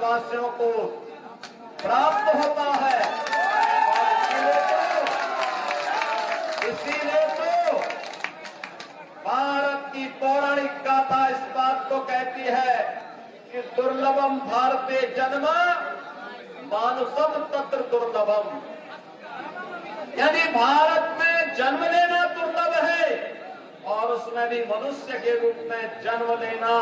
भारतवासियों को प्राप्त होता है। और इसीलिए तो भारत की पौराणिक गाथा इस बात को कहती है कि दुर्लभम भारते जन्म मानुषम तत्र दुर्लभम, यानी भारत में जन्म लेना दुर्लभ है और उसमें भी मनुष्य के रूप में जन्म लेना,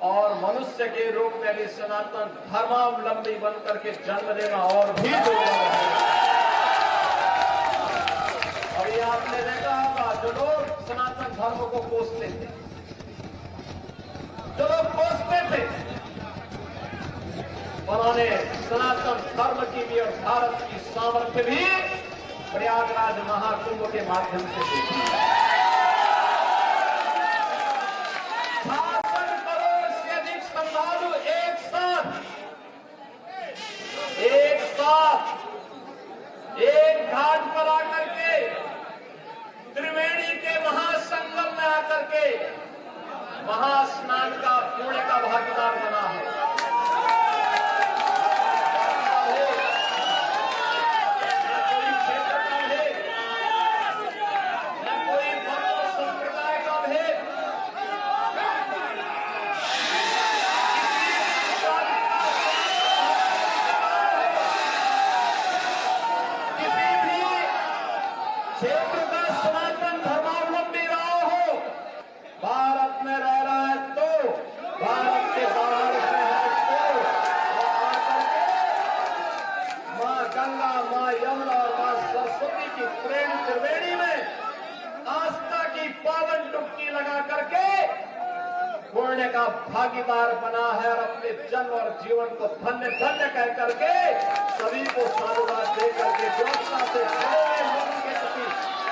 और मनुष्य के रूप में भी सनातन धर्मावलंबी बनकर के जन्म लेना और भी दुर्लभ है। और ये आपने देखा होगा, जो लोग सनातन धर्म को कोसते थे, जो लोग कोसते थे, उन्होंने सनातन धर्म की भी और भारत की सामर्थ्य भी प्रयागराज महाकुंभ के माध्यम से देखी। 66 करोड़ से अधिक श्रद्धालु एक साथ एक घाट पर आकर के त्रिवेणी के महासंगम में आकर के महास्नान का पुण्य का भागीदार बना है। क्षेत्र का सनातन धर्मावलंबी रहा हो, भारत में रह रहा है तो, भारत के बाहर में है तो, आकर के माँ गंगा, माँ यमुना और माँ सरस्वती की प्रेम त्रिवेणी में आस्था की पावन डुबकी लगा करके पुण्य का भागीदार बना है और अपने जन्म और जीवन को धन्य धन्य कह करके सभी को साधुवाद दे करके व्यवस्था से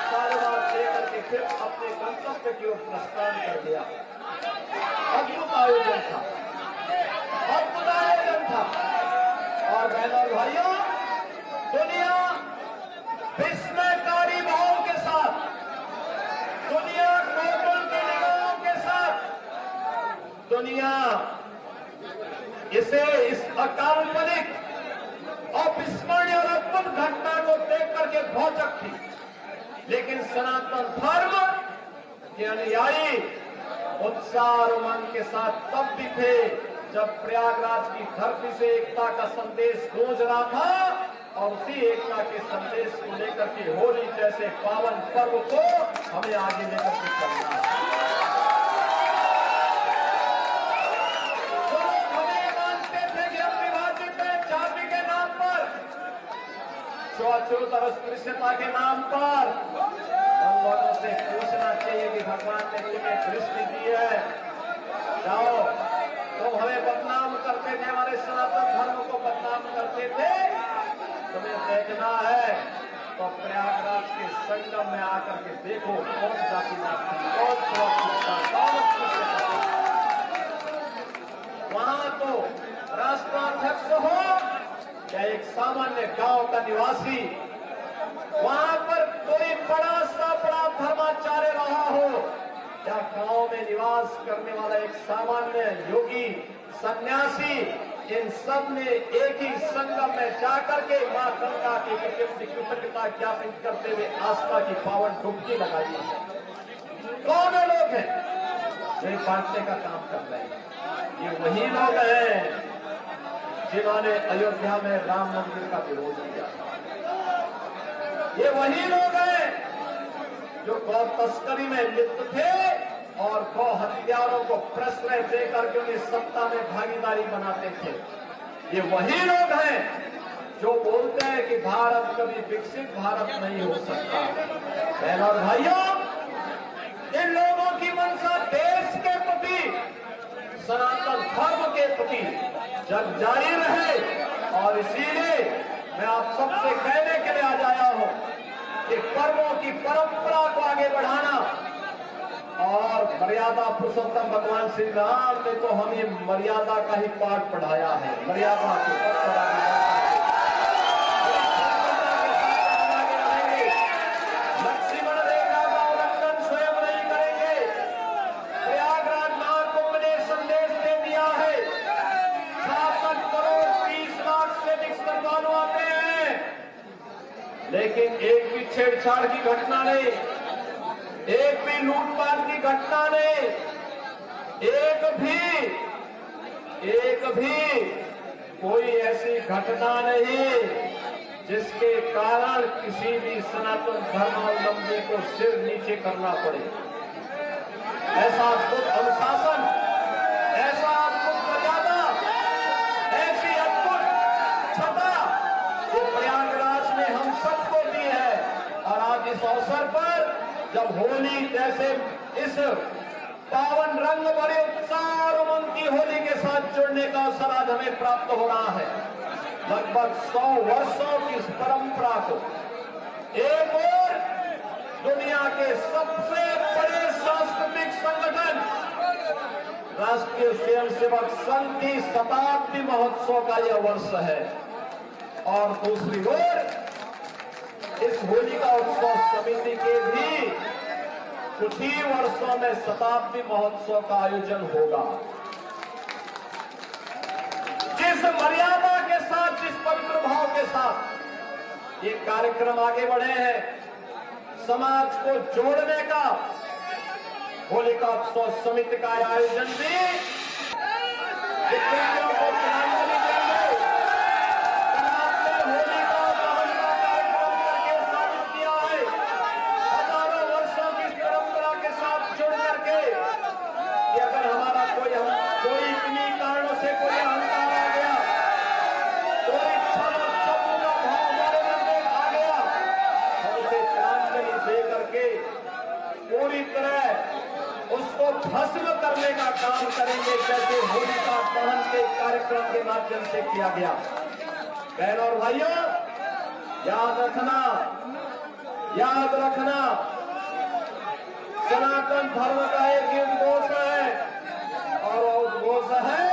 साधुवाद दे करके फिर अपने गंतव्य की ओर प्रस्थान कर दिया। अद्भुत आयोजन था, अद्भुत आयोजन था। और बहनों और भाइयों, दुनिया विस्मयकारी भाव के साथ, दुनिया कौतूहल के निगाहों के साथ, दुनिया इसे इस अकाल्पनिक अविस्मरणीय और अद्भुत घटना को देख करके भौचक थी। लेकिन सनातन धर्म के अनुयायी उत्साह और उमंग के साथ तब भी थे जब प्रयागराज की धरती से एकता का संदेश गूंज रहा था, और उसी एकता के संदेश को लेकर के होली जैसे पावन पर्व को हमें आगे लेकर के चलना है। छूआछूत और अस्पृश्यता के नाम पर हम लोगों से पूछना चाहिए कि भगवान ने तुम्हें दृष्टि दी है, जाओ तुम हमें बदनाम करते थे, हमारे सनातन धर्म को बदनाम करते थे, तुम्हें देखना है तो प्रयागराज के संगम में आकर के देखो कौन जाति नाती, कौन छुआछूतता, कौन अस्पृश्यता। वहां तो राष्ट्राध्यक्ष हो या एक सामान्य गांव का निवासी, वहां पर कोई बड़ा सा बड़ा धर्माचार्य रहा हो या गांव में निवास करने वाला एक सामान्य योगी सन्यासी, इन सब ने एक ही संगम में जाकर के मां गंगा की प्रति कृतज्ञता ज्ञापित करते हुए आस्था की पावन डुबकी लगाई है। कौन लोग हैं जो बांटने का काम कर रहे हैं? ये वही लोग हैं जिन्होंने अयोध्या में राम मंदिर का विरोध किया। ये वही लोग हैं जो गौ तस्करी में लिप्त थे और गौ हत्यारों को प्रश्रय देकर के उन्हें सत्ता में भागीदारी बनाते थे। ये वही लोग हैं जो बोलते हैं कि भारत कभी विकसित भारत नहीं हो सकता। बहनों और भाइयों, इन लोगों की मंशा देश के प्रति, सनातन धर्म के प्रति जब जारी रहे, और इसीलिए मैं आप सबसे कहने के लिए आज आया हूं कि पर्वों की परंपरा को आगे बढ़ाना, और मर्यादा पुरुषोत्तम भगवान श्री राम ने तो हमें मर्यादा का ही पाठ पढ़ाया है। मर्यादा को लक्ष्मण रेखा का उल्लंघन स्वयं नहीं करेंगे। प्रयागराज महाकुंभ ने संदेश दे दिया है, शासन छेड़छाड़ की घटना नहीं, एक भी लूटपाट की घटना नहीं, एक भी कोई ऐसी घटना नहीं जिसके कारण किसी भी सनातन धर्मावलंबी को सिर नीचे करना पड़े। ऐसा अद्भुत अनुशासन, ऐसा अद्भुत मर्यादा, ऐसी अद्भुत छटा जो प्रयागराज ने हम सबको दी है। और आज इस अवसर पर जब होली जैसे इस पावन रंग भरे उत्साह और उमंग की होली के साथ जुड़ने का अवसर आज हमें प्राप्त हो रहा है। लगभग 100 वर्षों की इस परंपरा को एक और दुनिया के सबसे बड़े सांस्कृतिक संगठन राष्ट्रीय स्वयंसेवक संघ की शताब्दी महोत्सव का यह वर्ष है, और दूसरी ओर इस होलिका उत्सव समिति के भी कुछ ही वर्षों में शताब्दी महोत्सव का आयोजन होगा। जिस मर्यादा के साथ, जिस पवित्र भाव के साथ ये कार्यक्रम आगे बढ़े हैं, समाज को जोड़ने का होलिका उत्सव समिति का आयोजन भी विद्यार्थियों को श्रद्धांजलि देंगे। होली का दहन का कार्यक्रम करके साबित किया है, हजारों वर्षों की परंपरा के साथ जुड़ करके कि अगर हमारा कोई किन्हीं कारणों से कोई अहंकार आ गया, कोई छल और चपू का भाव हमारे मन में आ गया, हम उसे श्रद्धांजलि दे करके पूरी तरह उसको भस्म करने का काम करेंगे, जैसे होलिका दहन के कार्यक्रम के माध्यम से किया गया। बहनों और भाइयों, याद रखना, सनातन धर्म का एक ही उद्घोष है, और वो उद्घोष है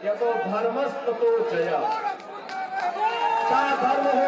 यतो धर्मस्ततो जयः। क्या धर्म हो